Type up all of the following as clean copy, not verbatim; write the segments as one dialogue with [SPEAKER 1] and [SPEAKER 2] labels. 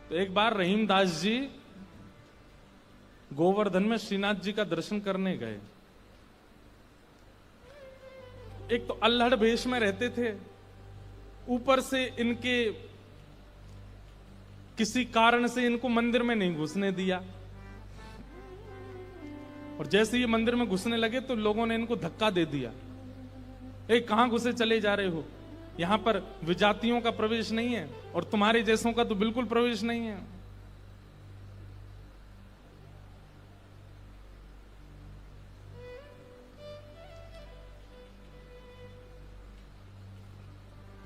[SPEAKER 1] तो एक बार रहीमदास जी गोवर्धन में श्रीनाथ जी का दर्शन करने गए। एक तो अल्हड़ भेष में रहते थे, ऊपर से इनके किसी कारण से इनको मंदिर में नहीं घुसने दिया, और जैसे ये मंदिर में घुसने लगे तो लोगों ने इनको धक्का दे दिया। कहां घुसे चले जा रहे हो, यहां पर विजातियों का प्रवेश नहीं है और तुम्हारे जैसों का तो बिल्कुल प्रवेश नहीं है।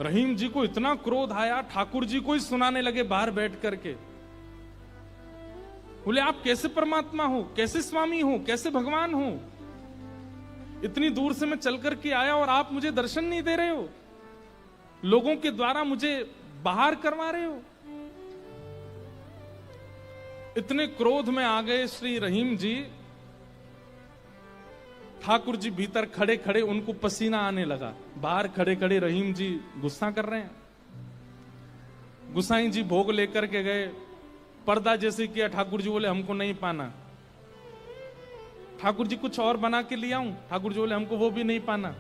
[SPEAKER 1] रहीम जी को इतना क्रोध आया, ठाकुर जी को ही सुनाने लगे बाहर बैठ करके। बोले आप कैसे परमात्मा हो, कैसे स्वामी हो, कैसे भगवान हो? इतनी दूर से मैं चल करके आया और आप मुझे दर्शन नहीं दे रहे हो, लोगों के द्वारा मुझे बाहर करवा रहे हो। इतने क्रोध में आ गए श्री रहीम जी। ठाकुर जी भीतर खड़े खड़े उनको पसीना आने लगा, बाहर खड़े खड़े रहीम जी गुस्सा कर रहे हैं। गुसाई जी भोग लेकर के गए, पर्दा जैसे किया, ठाकुर जी बोले हमको नहीं पाना। ठाकुर जी कुछ और बना के ले आऊं, ठाकुर जी बोले हमको वो भी नहीं पाना।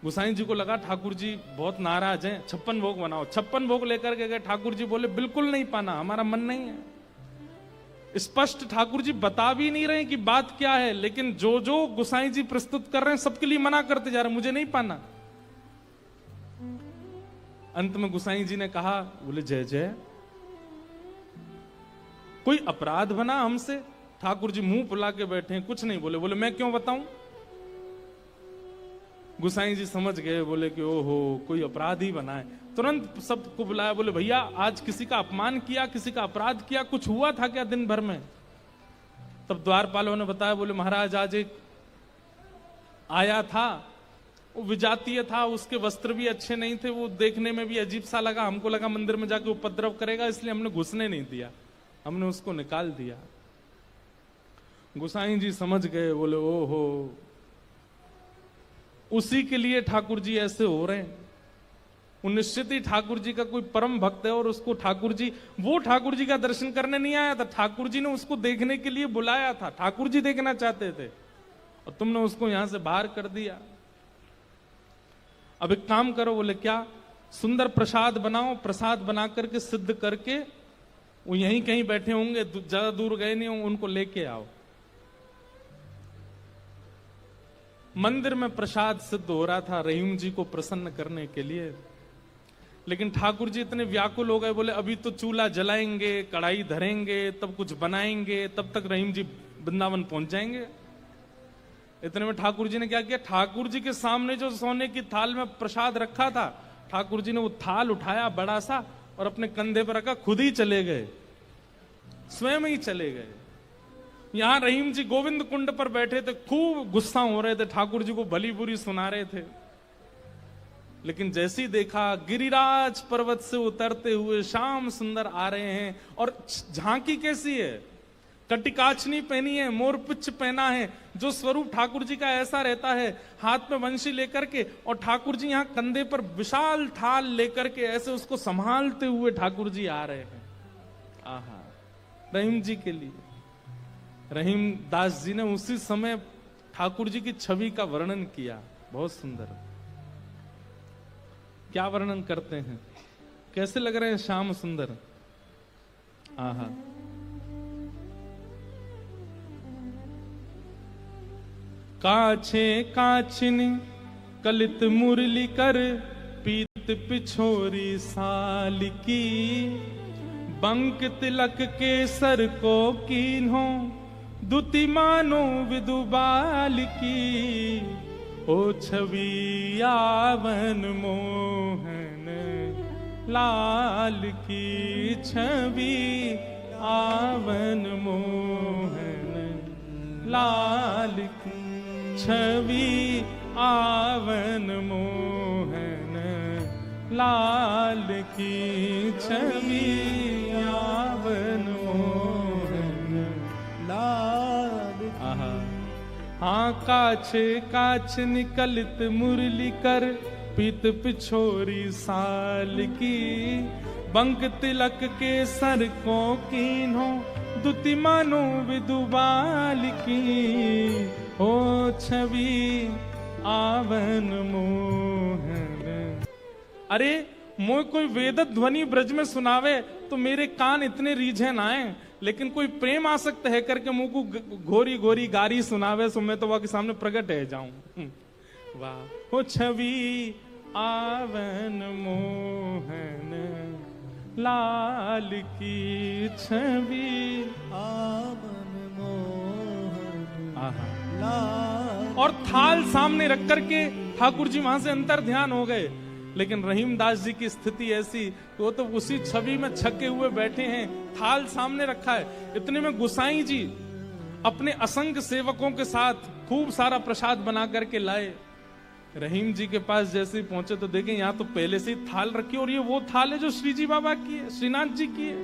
[SPEAKER 1] गुसाई जी को लगा ठाकुर जी बहुत नाराज हैं, 56 भोग बनाओ। 56 भोग लेकर के गए, ठाकुर जी बोले बिल्कुल नहीं पाना, हमारा मन नहीं है। स्पष्ट ठाकुर जी बता भी नहीं रहे कि बात क्या है, लेकिन जो जो गुसाई जी प्रस्तुत कर रहे हैं सबके लिए मना करते जा रहे, मुझे नहीं पाना। अंत में गुसाई जी ने कहा, बोले जय जय, कोई अपराध बना हमसे? ठाकुर जी मुंह फुला के बैठे हैं, कुछ नहीं बोले। बोले मैं क्यों बताऊं? गुसाई जी समझ गए, बोले कि ओहो कोई अपराध ही बना है। तुरंत सबको बुलाया, बोले भैया आज किसी का अपमान किया, किसी का अपराध किया, कुछ हुआ था क्या दिन भर में? तब द्वारपालों ने बताया, बोले महाराज आज एक आया था, वो विजातीय था, उसके वस्त्र भी अच्छे नहीं थे, वो देखने में भी अजीब सा लगा, हमको लगा मंदिर में जाके उपद्रव करेगा, इसलिए हमने घुसने नहीं दिया, हमने उसको निकाल दिया। गुसाई जी समझ गए, बोले ओहो उसी के लिए ठाकुर जी ऐसे हो रहे हैं। वो निश्चित ही ठाकुर जी का कोई परम भक्त है, और उसको ठाकुर जी, वो ठाकुर जी का दर्शन करने नहीं आया था, ठाकुर जी ने उसको देखने के लिए बुलाया था, ठाकुर जी देखना चाहते थे, और तुमने उसको यहां से बाहर कर दिया। अब एक काम करो, बोले क्या? सुंदर प्रसाद बनाओ, प्रसाद बना करके सिद्ध करके, वो यहीं कहीं बैठे होंगे, ज्यादा दूर गए नहीं होंगे, उनको लेके आओ। मंदिर में प्रसाद सिद्ध हो रहा था रहीम जी को प्रसन्न करने के लिए, लेकिन ठाकुर जी इतने व्याकुल हो गए, बोले अभी तो चूल्हा जलाएंगे, कढ़ाई धरेंगे, तब कुछ बनाएंगे, तब तक रहीम जी वृंदावन पहुंच जाएंगे। इतने में ठाकुर जी ने क्या किया, ठाकुर जी के सामने जो सोने की थाल में प्रसाद रखा था, ठाकुर जी ने वो थाल उठाया बड़ा सा और अपने कंधे पर रखा, खुद ही चले गए, स्वयं ही चले गए। यहां रहीम जी गोविंद कुंड पर बैठे थे, खूब गुस्सा हो रहे थे, ठाकुर जी को भली बुरी सुना रहे थे। लेकिन जैसे ही देखा गिरिराज पर्वत से उतरते हुए श्याम सुंदर आ रहे हैं, और झांकी कैसी है, कटिकाचनी पहनी है, मोरपिच्छ पहना है, जो स्वरूप ठाकुर जी का ऐसा रहता है, हाथ में वंशी लेकर के, और ठाकुर जी यहाँ कंधे पर विशाल थाल लेकर के ऐसे उसको संभालते हुए ठाकुर जी आ रहे हैं। आहा, रहीम जी के लिए रहीम दास जी ने उसी समय ठाकुर जी की छवि का वर्णन किया, बहुत सुंदर। क्या वर्णन करते हैं, कैसे लग रहे हैं श्याम सुंदर? आहा, काछे काछिनी कलित मुरली कर, पीत पिछोरी साल की, बंक तिलक के सर को कीन्हो, दुति मानो विदुबाल की, ओ छवि आवन मोहन लाल की, छवि आवन मोहन लाल की, छवि आवन मोहन लाल की, छवि आवन मोहन लाल की। हाँ काछे काछ निकलित मुरली कर, पीत पिछोरी साल की, बंक तिलक के सर को कीन्हो दुति मानो विदुबाल की हो छवि आवन मोहन। अरे मोय कोई वेद ध्वनि ब्रज में सुनावे तो मेरे कान इतने रीझे ना आए, लेकिन कोई प्रेम आसक्त है करके मुंह को घोरी घोरी गारी सुनावे सो मैं तो वह के सामने प्रकट है जाऊं। वाह हो छवि आवन मोहन लाल की छवि
[SPEAKER 2] आवन मोहन
[SPEAKER 1] आहा।
[SPEAKER 2] लाल।
[SPEAKER 1] और थाल सामने रख करके ठाकुर जी वहां से अंतर ध्यान हो गए, लेकिन रहीमदास जी की स्थिति ऐसी वो तो उसी छवि में छके हुए बैठे हैं, थाल सामने रखा है। इतने में गुसाई जी अपने असंख्य सेवकों के साथ खूब सारा प्रसाद बना करके लाए। रहीम जी के पास जैसे ही पहुंचे तो देखें यहाँ तो पहले से ही थाल रखी, और ये वो थाल है जो श्रीजी बाबा की है, श्रीनाथ जी की है।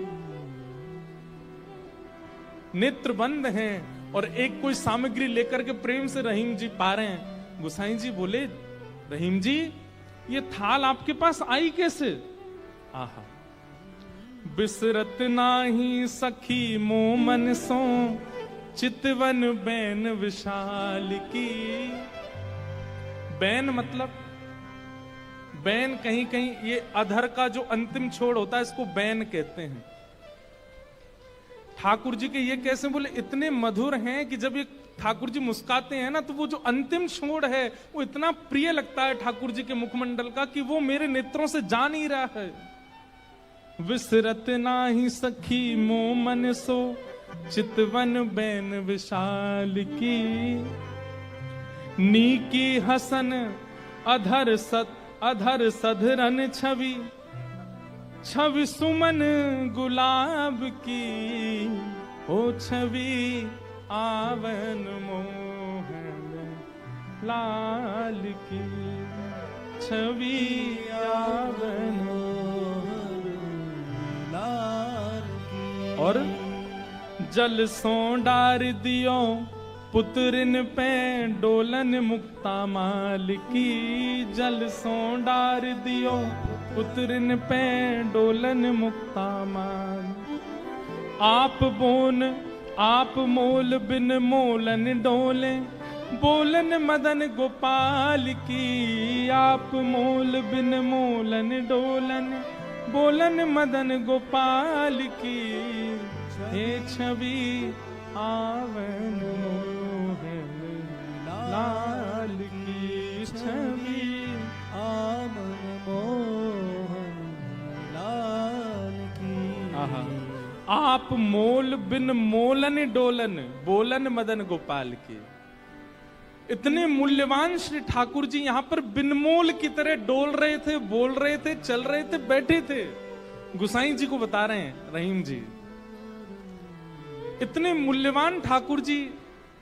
[SPEAKER 1] नेत्र बंद हैं और एक कोई सामग्री लेकर के प्रेम से रहीम जी पा रहे हैं। गुसाई जी बोले, रहीम जी ये थाल आपके पास आई कैसे? आहा। बिसरत नाही सखी मोमन सो चितवन बैन विशाल की। बैन मतलब बैन कहीं कहीं ये अधर का जो अंतिम छोड़ होता है इसको बैन कहते हैं। ठाकुर जी के ये कैसे बोले, इतने मधुर हैं कि जब ये ठाकुर जी मुस्काते हैं ना तो वो जो अंतिम छोड़ है वो इतना प्रिय लगता है ठाकुर जी के मुखमंडल का कि वो मेरे नेत्रों से जा नहीं रहा है। विसरत नाही सखी मोमन सो चितवन बैन विशाल की। नीकी हसन अधर सधरन छवि छवि सुमन गुलाब की हो छवि आवन मोहन लाल की छवि आवन
[SPEAKER 2] मोहन लाल की।
[SPEAKER 1] और जल सो डार दियो पुत्रिन पे डोलन मुक्ता माल की। जल सो डार दियो पुत्रिन पे डोलन मुक्ता माल। आप मोल बिन मोलन डोले बोलन मदन गोपाल की। आप मोल बिन मोलन डोलन बोलन मदन गोपाल की। हे छवि आवन मोहन लाल की छवि
[SPEAKER 2] आवन मोहन लाल की।
[SPEAKER 1] आहा। आप मोल बिन मोलन डोलन बोलन मदन गोपाल की। इतने मूल्यवान श्री ठाकुर जी यहाँ पर बिनमोल की तरह डोल रहे थे, बोल रहे थे, चल रहे थे, बैठे थे। गुसाई जी को बता रहे हैं रहीम जी, इतने मूल्यवान ठाकुर जी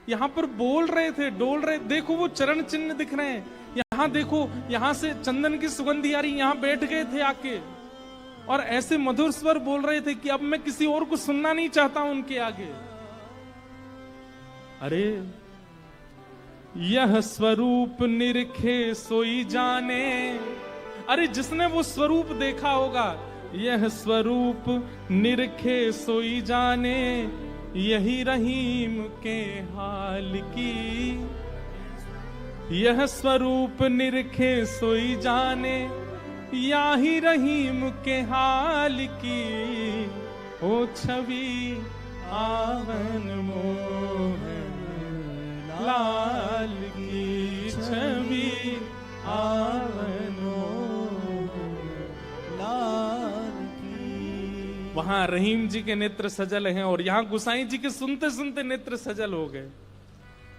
[SPEAKER 1] यहाँ पर बोल रहे थे, डोल रहे। देखो वो चरण चिन्ह दिख रहे हैं, यहाँ देखो, यहाँ से चंदन की सुगंधी आ रही, यहाँ बैठ गए थे आके और ऐसे मधुर स्वर बोल रहे थे कि अब मैं किसी और को सुनना नहीं चाहता उनके आगे। अरे यह स्वरूप निरखे सोई जाने। अरे जिसने वो स्वरूप देखा होगा, यह स्वरूप निरखे सोई जाने, यही रहीम के हाल की। यह स्वरूप निरखे सोई जाने, यही रहीम के हाल की। ओ छवि आवन मोहन लाल की छवि आवन मोहन
[SPEAKER 2] लाल की।
[SPEAKER 1] वहां रहीम जी के नेत्र सजल हैं और यहां गुसाई जी के सुनते सुनते नेत्र सजल हो गए।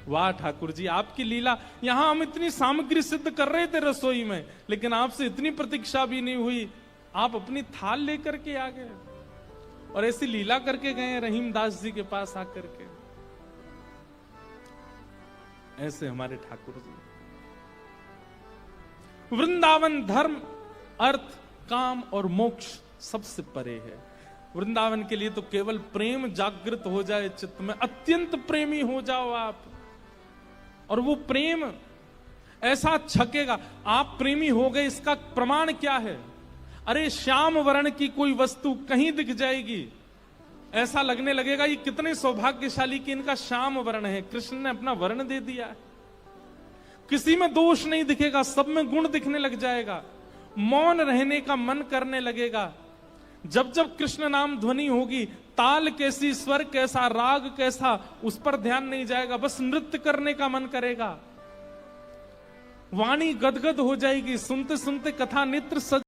[SPEAKER 1] वाह ठाकुर जी, आपकी लीला। यहां हम इतनी सामग्री सिद्ध कर रहे थे रसोई में, लेकिन आपसे इतनी प्रतीक्षा भी नहीं हुई। आप अपनी थाल लेकर के आ गए और ऐसी लीला करके गए रहीम दास जी के पास आकर के। ऐसे हमारे ठाकुर जी। वृंदावन धर्म, अर्थ, काम और मोक्ष सबसे परे है। वृंदावन के लिए तो केवल प्रेम जागृत हो जाए चित्त में, अत्यंत प्रेमी हो जाओ आप, और वो प्रेम ऐसा छकेगा। आप प्रेमी हो गए, इसका प्रमाण क्या है? अरे श्याम वर्ण की कोई वस्तु कहीं दिख जाएगी, ऐसा लगने लगेगा ये कितने सौभाग्यशाली कि इनका श्याम वर्ण है, कृष्ण ने अपना वर्ण दे दिया है। किसी में दोष नहीं दिखेगा, सब में गुण दिखने लग जाएगा, मौन रहने का मन करने लगेगा। जब जब कृष्ण नाम ध्वनि होगी, ताल कैसी, स्वर कैसा, राग कैसा, उस पर ध्यान नहीं जाएगा, बस नृत्य करने का मन करेगा। वाणी गदगद हो जाएगी, सुनते सुनते कथा नेत्र सज